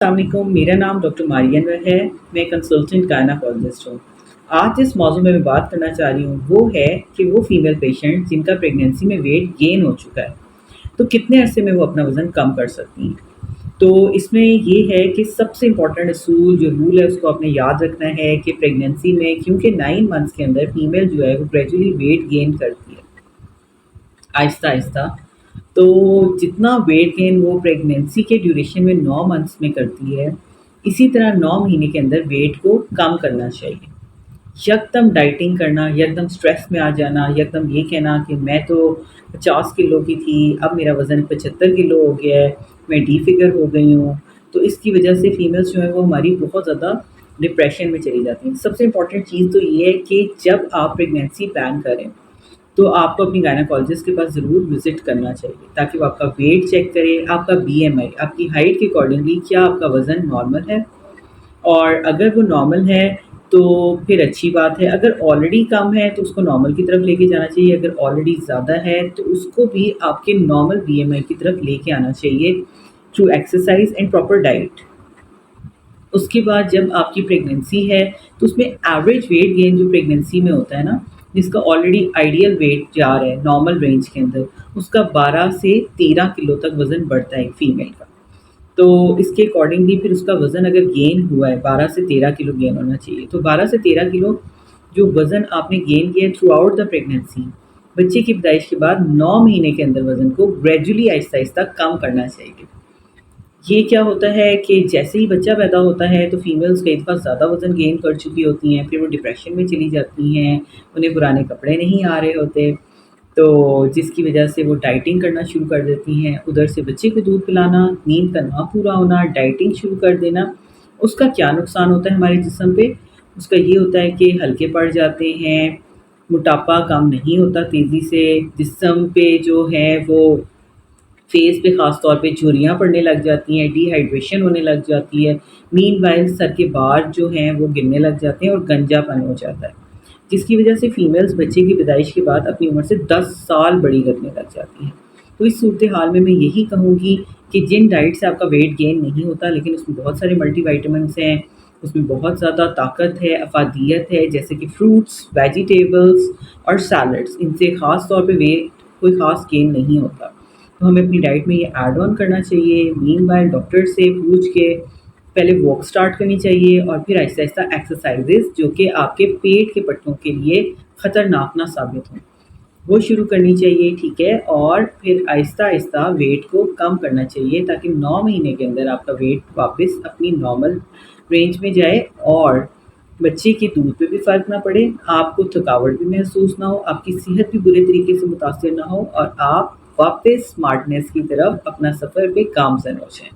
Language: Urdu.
السلام علیکم، میرا نام ڈاکٹر ماریہ انور ہے۔ میں کنسلٹنٹ گائناکولوجسٹ ہوں۔ آج جس موضوع میں بات کرنا چاہ رہی ہوں وہ ہے کہ وہ فیمیل پیشنٹ جن کا پریگنینسی میں ویٹ گین ہو چکا ہے تو کتنے عرصے میں وہ اپنا وزن کم کر سکتی ہیں۔ تو اس میں یہ ہے کہ سب سے امپورٹنٹ اصول جو رول ہے اس کو آپ نے یاد رکھنا ہے کہ پریگنینسی میں کیونکہ 9 منتھس کے اندر فیمیل جو ہے وہ گریجولی ویٹ گین کرتی ہے آہستہ آہستہ۔ تو جتنا ویٹ گین وہ پریگنینسی کے ڈیوریشن میں 9 منتھس میں کرتی ہے، اسی طرح 9 مہینے کے اندر ویٹ کو کم کرنا چاہیے۔ یکدم ڈائٹنگ کرنا، یکدم اسٹریس میں آ جانا، یکدم یہ کہنا کہ میں تو 50 کلو کی تھی، اب میرا وزن 75 کلو ہو گیا ہے، میں ڈی فگر ہو گئی ہوں، تو اس کی وجہ سے فیمیلس جو ہیں وہ ہماری بہت زیادہ ڈپریشن میں چلی جاتی ہیں۔ سب سے امپورٹنٹ چیز تو یہ ہے کہ جب آپ پریگنینسی پلان کریں تو آپ کو اپنی گائناکالوجسٹ کے پاس ضرور وزٹ کرنا چاہیے تاکہ وہ آپ کا ویٹ چیک کرے، آپ کا بی ایم آئی، آپ کی ہائٹ کے اکارڈنگلی کیا آپ کا وزن نارمل ہے، اور اگر وہ نارمل ہے تو پھر اچھی بات ہے، اگر آلریڈی کم ہے تو اس کو نارمل کی طرف لے کے جانا چاہیے، اگر آلریڈی زیادہ ہے تو اس کو بھی آپ کے نارمل بی ایم آئی کی طرف لے کے آنا چاہیے through exercise and proper diet. اس کے بعد جب آپ کی پریگنینسی ہے تو اس میں ایوریج ویٹ گین جو پریگنینسی میں ہوتا ہے نا، جس کا آلریڈی آئیڈیل ویٹ جا رہا ہے نارمل رینج کے اندر، اس کا 12 سے 13 کلو تک وزن بڑھتا ہے ایک فیمیل کا۔ تو اس کے اکارڈنگلی پھر اس کا وزن اگر گین ہوا ہے 12 سے 13 کلو گین ہونا چاہیے، تو 12 سے 13 کلو جو وزن آپ نے گین کیا ہے تھرو آؤٹ دا پریگنینسی، بچے کی پیدائش کے بعد 9 مہینے کے اندر وزن کو گریجولی آہستہ آہستہ کم کرنا چاہیے۔ یہ کیا ہوتا ہے کہ جیسے ہی بچہ پیدا ہوتا ہے تو فیمیلز کئی دفعہ زیادہ وزن گین کر چکی ہوتی ہیں، پھر وہ ڈپریشن میں چلی جاتی ہیں، انہیں پرانے کپڑے نہیں آ رہے ہوتے، تو جس کی وجہ سے وہ ڈائٹنگ کرنا شروع کر دیتی ہیں۔ ادھر سے بچے کو دودھ پلانا، نیند کا نہ پورا ہونا، ڈائٹنگ شروع کر دینا، اس کا کیا نقصان ہوتا ہے ہمارے جسم پہ؟ اس کا یہ ہوتا ہے کہ ہلکے پڑ جاتے ہیں، موٹاپا کم نہیں ہوتا تیزی سے، جسم پہ جو ہے وہ فیس پہ خاص طور پہ جھریاں پڑنے لگ جاتی ہیں، ڈی ہائیڈریشن ہونے لگ جاتی ہے، مین وائل سر کے بال جو ہیں وہ گرنے لگ جاتے ہیں اور گنجا پن ہو جاتا ہے، جس کی وجہ سے فیمیلز بچے کی پیدائش کے بعد اپنی عمر سے 10 سال بڑی لگنے لگ جاتی ہیں۔ تو اس صورتحال میں یہی کہوں گی کہ جن ڈائٹ سے آپ کا ویٹ گین نہیں ہوتا لیکن اس میں بہت سارے ملٹی وائٹامنس ہیں، اس میں بہت زیادہ طاقت ہے، افادیت ہے، جیسے کہ فروٹس، ویجیٹیبلس اور سیلڈس، ان سے خاص طور پہ ویٹ کوئی خاص گین نہیں ہوتا، تو ہمیں اپنی ڈائٹ میں یہ ایڈ آن کرنا چاہیے۔ مین وائل ڈاکٹر سے پوچھ کے پہلے واک سٹارٹ کرنی چاہیے اور پھر آہستہ آہستہ ایکسرسائزز جو کہ آپ کے پیٹ کے پٹھوں کے لیے خطرناک نہ ثابت ہوں وہ شروع کرنی چاہیے، ٹھیک ہے، اور پھر آہستہ آہستہ ویٹ کو کم کرنا چاہیے تاکہ 9 مہینے کے اندر آپ کا ویٹ واپس اپنی نارمل رینج میں جائے اور بچے کے دودھ پہ بھی فرق نہ پڑے، آپ کو تھکاوٹ بھی محسوس نہ ہو، آپ کی صحت بھی برے طریقے سے متاثر نہ ہو، اور آپ واپس اسمارٹنیس کی طرف اپنا سفر پہ گامزن ہو جائیں۔